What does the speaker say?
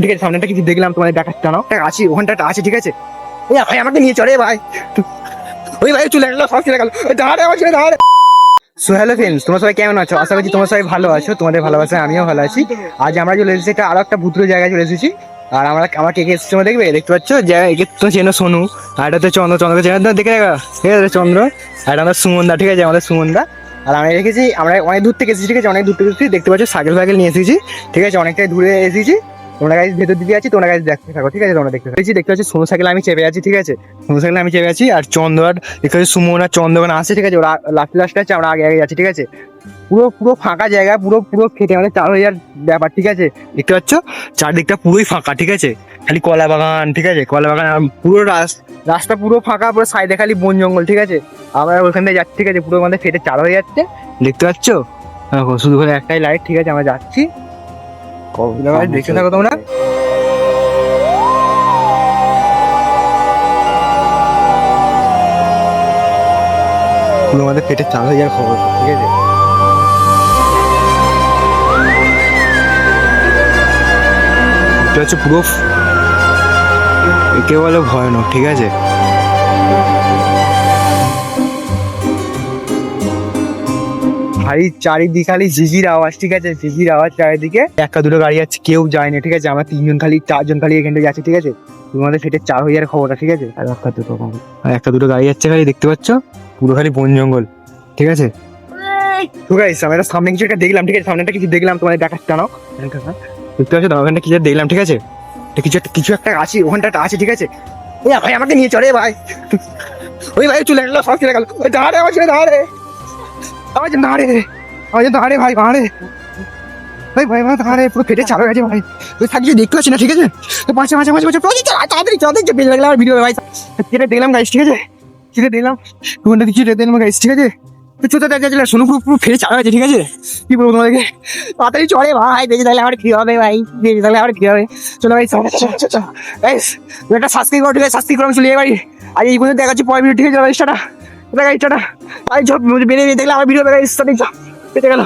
ঠিক আছে, সামনেটা কিছু দেখলাম তোমাদের দেখাচ্ছি না, আছি ওখানটা আছে, ঠিক আছে। এই ভাই আমাকে নিয়ে চলে ভাই, ওই ভাই চলে গেল, সব চলে গেল, দাঁড়ারে আমার ছেলে দাঁড়ারে। সো হ্যালো ফ্রেন্ডস, তোমরা সবাই কেমন আছো? আশা করছি তোমরা সবাই ভালো আছো, তোমাদের ভালোবাসায় আমিও ভালো আছি। আজ আমরা চলে এসেছি একটা আরো একটা ভূতুর জায়গায় চলে এসেছি। আর আমার কে কে এসেছে তোমরা দেখতে পাচ্ছ, যে একে তো চেনো সোনু, আর এটা তো চন্দ্রকে চেনো, দেখে দেখা, ঠিক আছে চন্দ্র, আর আমাদের সুমনদা, ঠিক আছে আমাদের সুমনদা। আর আমরা রেখেছি, আমরা অনেক দূর থেকে এসেছি, ঠিক আছে অনেক দূর থেকে এসেছি, দেখতে পাচ্ছ সাইকেল ফাইকেল নিয়ে এসেছি, ঠিক আছে অনেকটাই দূরে এসেছি। তোমরা গাইজ ভেতর দিকে আছি, তোমরা গাইজ দেখতে থাকো, ঠিক আছে তোমরা দেখতে পাচ্ছি সোনু সাইকেলে আমি চেপে আছি, ঠিক আছে সোনু সাইকেলে আমি চেপে আছি, আর চন্দ্র আর দেখতে পাচ্ছি সুমন আর চন্দ্রগণ আসছে, ঠিক আছে ওরা লাস্টে আছে, আমরা আগে আগে যাচ্ছি, ঠিক আছে। পুরো পুরো ফাঁকা জায়গা, পুরো পুরো খেটে আমাদের 4,000 ব্যাপার, ঠিক আছে দেখতে পাচ্ছ চারদিকটা পুরোই ফাঁকা, ঠিক আছে খালি কলা বাগান, ঠিক আছে কলা বাগান, আর পুরো রাস্তা পুরো ফাঁকা, পুরো সাইডে খালি বন জঙ্গল, ঠিক আছে। আমরা ওইখান থেকে যাচ্ছি, ঠিক আছে পুরো আমাদের ফেটে চার হয়ে যাচ্ছে, দেখতে পাচ্ছ শুধু করে একটাই লাইট, ঠিক আছে আমরা যাচ্ছি, দেখতে থাকো তোমরা। পুরো আমাদের পেটে 4,000 খবর, ঠিক আছে হচ্ছে পুরো একে বলে ভয়ানক, ঠিক আছে খালি চারিদিকে খালি ঝিঝির আওয়াজ, ঠিক আছে ঝিঝির আওয়াজ চারিদিকে, একটা দুটো গাড়ি যাচ্ছে, কেউ যায়নি, ঠিক আছে আমরা 3জন খালি 4জন খালি এখানটা যাচ্ছি, ঠিক আছে তোমাদের সেটা 4,000 খবরটা, ঠিক আছে আর একটা দুটো গাড়ি যাচ্ছে খালি, দেখতে পাচ্ছ পুরো খালি বন জঙ্গল, ঠিক আছে। তো গাইস আমি একটা সামনে কিছু একটা দেখলাম, ঠিক আছে সামনেটা কিছু দেখলাম তোমাদের দেখাচ্ছি না, দেখতে পাচ্ছ ওখানটা কিছু দেখলাম, ঠিক আছে কিছু একটা আছে ওখানটা আছে, ঠিক আছে। এই ভাই আমাকে নিয়ে চলে ভাই, ওই ভাই চলে গেল, সব চলে গেল, দাঁড়ারে আমার ছেলে দাঁড়ারে, আমার দাঁড়ারে ভাই, দাঁড়ারে ভাই ভাই ভাই দাঁড়ারে, পুরো ফেটে চালু গেছে ভাই, তুই থাকি দেখতে পাচ্ছি না, ঠিক আছে তো পাঁচে মাঝে মাঝে তাড়াতাড়ি তাড়াতাড়ি পেয়ে লাগলাম আমার ভিডিও ভাই, সেটা দেখলাম গাইস, ঠিক আছে সেটা দেখলাম ওখানটা কিছু দেখলাম গাইস, ঠিক আছে চোখটা দেখা যাচ্ছিল শোনো, পুরো পুরো ফেটে চালু গেছে, ঠিক আছে কি বলবো তোমাদেরকে, তাড়াতাড়ি চলে ভাই, বেঁচে থাকলে আমার কি হবে ভাই, বেঁচে থাকলে আমার কি হবে, চলো ভাই গাইস একটা সাবস্ক্রাইব করো, ঠিক আছে সাবস্ক্রাইব করে আমি চলে যাই ভাই, আর এই পর্যন্ত দেখাচ্ছি পরের ভিডিও, ঠিক আছে গাইস টাটা, ভাই টাটা, ভাই বেরিয়ে দেখলে আমার ভিডিও গাইস, পেতে গেল।